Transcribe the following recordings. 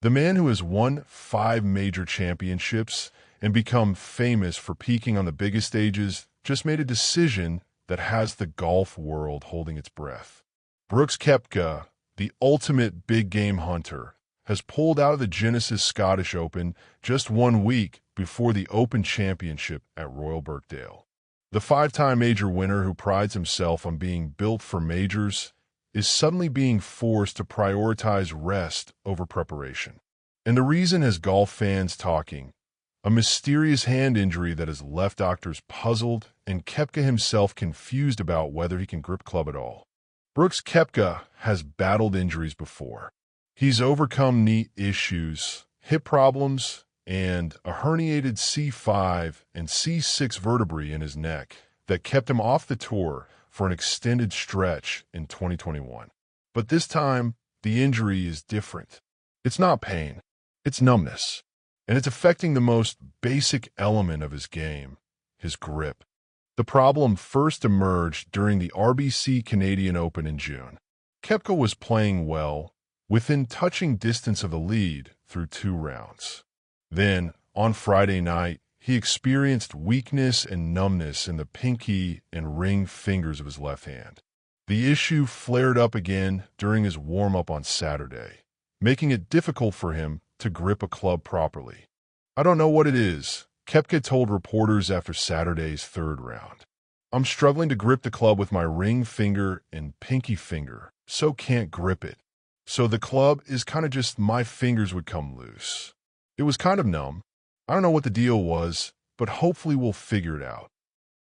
The man who has won 5 major championships and become famous for peaking on the biggest stages just made a decision that has the golf world holding its breath. Brooks Koepka, the ultimate big game hunter, has pulled out of the Genesis Scottish Open just 1 week before the Open Championship at Royal Birkdale. The 5-time major winner who prides himself on being built for majors is suddenly being forced to prioritize rest over preparation. And the reason has golf fans talking: a mysterious hand injury that has left doctors puzzled and Koepka himself confused about whether he can grip club at all. Brooks Koepka has battled injuries before. He's overcome knee issues, hip problems, and a herniated C5 and C6 vertebrae in his neck that kept him off the tour for an extended stretch in 2021. But this time, the injury is different. It's not pain, it's numbness. And it's affecting the most basic element of his game, his grip. The problem first emerged during the RBC Canadian Open in June. Koepka was playing well, within touching distance of the lead through 2 rounds. Then, on Friday night, he experienced weakness and numbness in the pinky and ring fingers of his left hand. The issue flared up again during his warm-up on Saturday, making it difficult for him to grip a club properly. "I don't know what it is," Koepka told reporters after Saturday's 3rd round. "I'm struggling to grip the club with my ring finger and pinky finger, so can't grip it. So the club is kind of just my fingers would come loose. It was kind of numb. I don't know what the deal was, but hopefully we'll figure it out."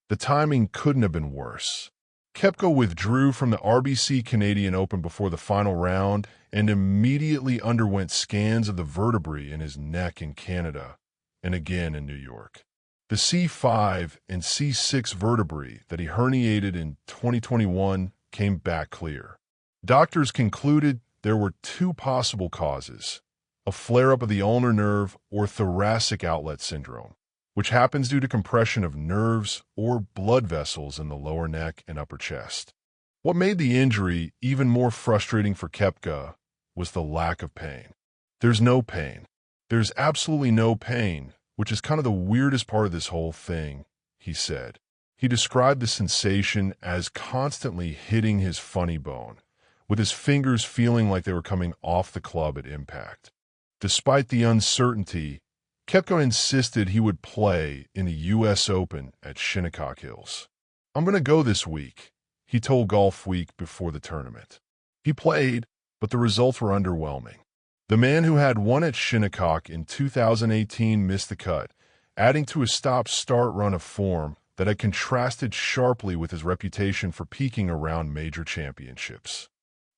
The timing couldn't have been worse. Koepka withdrew from the RBC Canadian Open before the final round and immediately underwent scans of the vertebrae in his neck in Canada and again in New York. The C5 and C6 vertebrae that he herniated in 2021 came back clear. Doctors concluded there were 2 possible causes: a flare-up of the ulnar nerve or thoracic outlet syndrome, which happens due to compression of nerves or blood vessels in the lower neck and upper chest. What made the injury even more frustrating for Koepka was the lack of pain. There's no pain. There's absolutely no pain, which is kind of the weirdest part of this whole thing, he said. He described the sensation as constantly hitting his funny bone, with his fingers feeling like they were coming off the club at impact. Despite the uncertainty, Koepka insisted he would play in the U.S. Open at Shinnecock Hills. "I'm going to go this week," he told Golf Week before the tournament. He played, but the results were underwhelming. The man who had won at Shinnecock in 2018 missed the cut, adding to a stop-start run of form that had contrasted sharply with his reputation for peaking around major championships.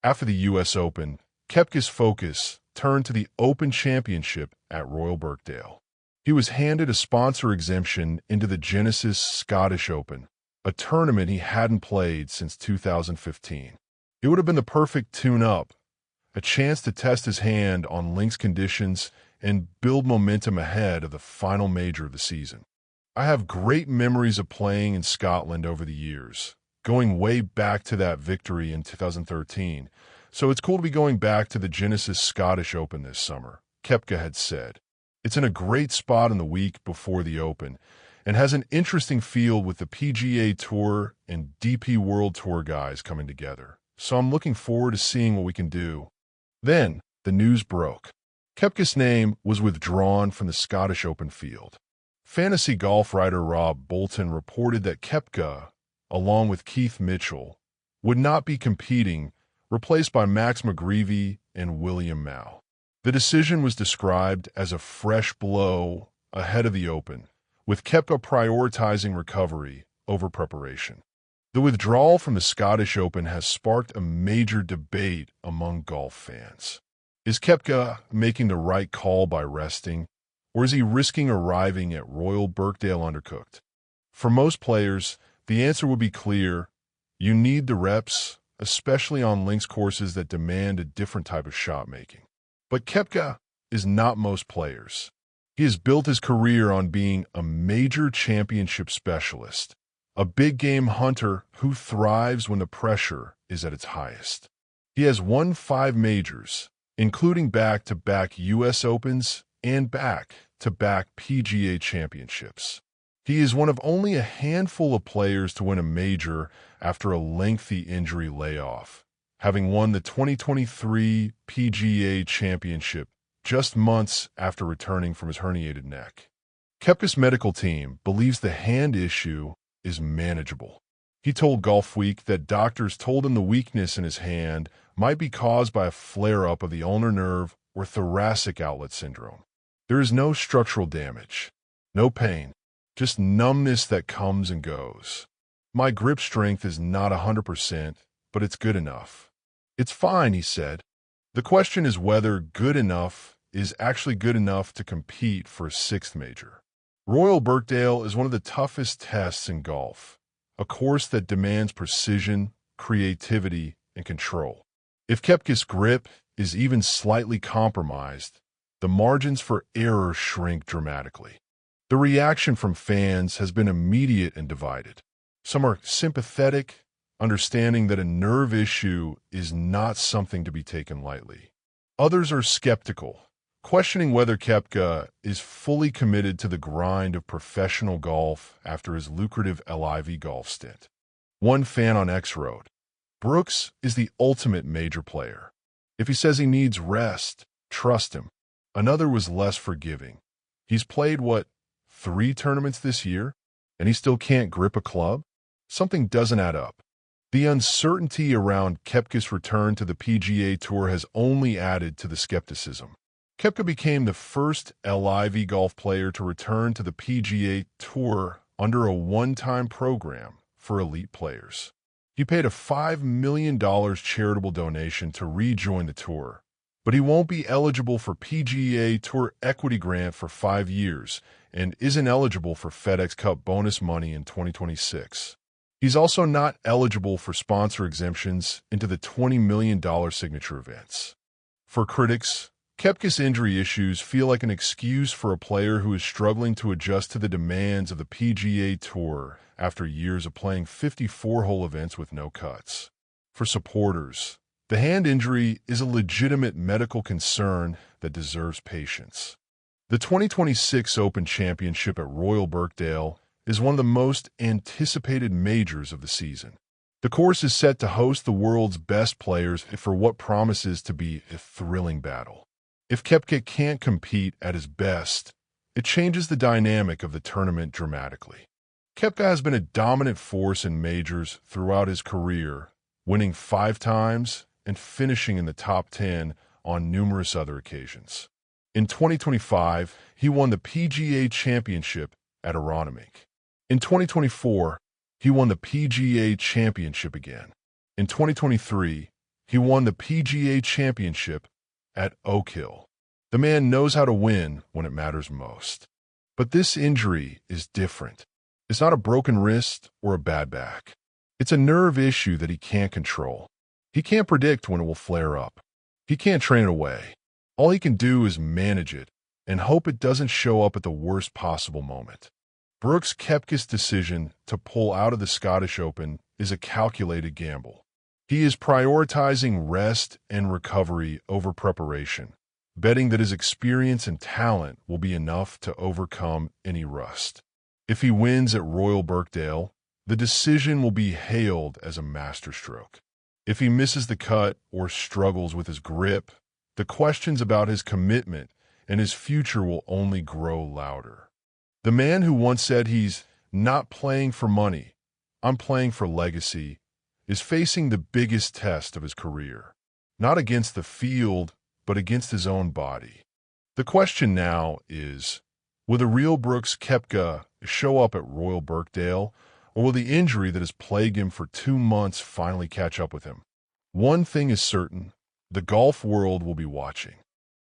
After the U.S. Open, Koepka's focus turned to the Open Championship at Royal Birkdale. He was handed a sponsor exemption into the Genesis Scottish Open, a tournament he hadn't played since 2015. It would have been the perfect tune-up, a chance to test his hand on links conditions and build momentum ahead of the final major of the season. "I have great memories of playing in Scotland over the years, going way back to that victory in 2013, so it's cool to be going back to the Genesis Scottish Open this summer," Koepka had said. "It's in a great spot in the week before the Open and has an interesting field with the PGA Tour and DP World Tour guys coming together, so I'm looking forward to seeing what we can do." Then, the news broke. Koepka's name was withdrawn from the Scottish Open field. Fantasy golf writer Rob Bolton reported that Koepka, along with Keith Mitchell, would not be competing, replaced by Max McGreevy and William Mao. The decision was described as a fresh blow ahead of the Open, with Koepka prioritizing recovery over preparation. The withdrawal from the Scottish Open has sparked a major debate among golf fans. Is Koepka making the right call by resting, or is he risking arriving at Royal Birkdale undercooked? For most players, the answer would be clear: you need the reps, especially on links courses that demand a different type of shot making. But Koepka is not most players. He has built his career on being a major championship specialist, a big game hunter who thrives when the pressure is at its highest. He has won 5 majors, including back-to-back U.S. Opens and back-to-back PGA Championships. He is one of only a handful of players to win a major after a lengthy injury layoff, having won the 2023 PGA Championship just months after returning from his herniated neck. Koepka's medical team believes the hand issue is manageable. He told Golfweek that doctors told him the weakness in his hand might be caused by a flare-up of the ulnar nerve or thoracic outlet syndrome. There is no structural damage, no pain, just numbness that comes and goes. My grip strength is not 100%, but it's good enough. It's fine, he said. The question is whether good enough is actually good enough to compete for a sixth major. Royal Birkdale is one of the toughest tests in golf, a course that demands precision, creativity, and control. If Koepka's grip is even slightly compromised, the margins for error shrink dramatically. The reaction from fans has been immediate and divided. Some are sympathetic, understanding that a nerve issue is not something to be taken lightly. Others are skeptical, questioning whether Koepka is fully committed to the grind of professional golf after his lucrative LIV golf stint. One fan on X wrote, "Brooks is the ultimate major player. If he says he needs rest, trust him." Another was less forgiving. He's played, 3 tournaments this year, and he still can't grip a club? Something doesn't add up. The uncertainty around Koepka's return to the PGA Tour has only added to the skepticism. Koepka became the first LIV golf player to return to the PGA Tour under a one-time program for elite players. He paid a $5 million charitable donation to rejoin the tour, but he won't be eligible for PGA Tour equity grant for 5 years and isn't eligible for FedEx Cup bonus money in 2026. He's also not eligible for sponsor exemptions into the $20 million signature events. For critics, Koepka's injury issues feel like an excuse for a player who is struggling to adjust to the demands of the PGA Tour after years of playing 54-hole events with no cuts. For supporters, the hand injury is a legitimate medical concern that deserves patience. The 2026 Open Championship at Royal Birkdale is one of the most anticipated majors of the season. The course is set to host the world's best players for what promises to be a thrilling battle. If Koepka can't compete at his best, it changes the dynamic of the tournament dramatically. Koepka has been a dominant force in majors throughout his career, winning 5 times and finishing in the top 10 on numerous other occasions. In 2025, he won the PGA Championship at Aronimink. In 2024, he won the PGA Championship again. In 2023, he won the PGA Championship at Oak Hill. The man knows how to win when it matters most. But this injury is different. It's not a broken wrist or a bad back. It's a nerve issue that he can't control. He can't predict when it will flare up. He can't train it away. All he can do is manage it and hope it doesn't show up at the worst possible moment. Brooks Koepka's decision to pull out of the Scottish Open is a calculated gamble. He is prioritizing rest and recovery over preparation, betting that his experience and talent will be enough to overcome any rust. If he wins at Royal Birkdale, the decision will be hailed as a masterstroke. If he misses the cut or struggles with his grip, the questions about his commitment and his future will only grow louder. The man who once said he's not playing for money, I'm playing for legacy, is facing the biggest test of his career. Not against the field, but against his own body. The question now is, will the real Brooks Koepka show up at Royal Birkdale, or will the injury that has plagued him for 2 months finally catch up with him? One thing is certain, the golf world will be watching.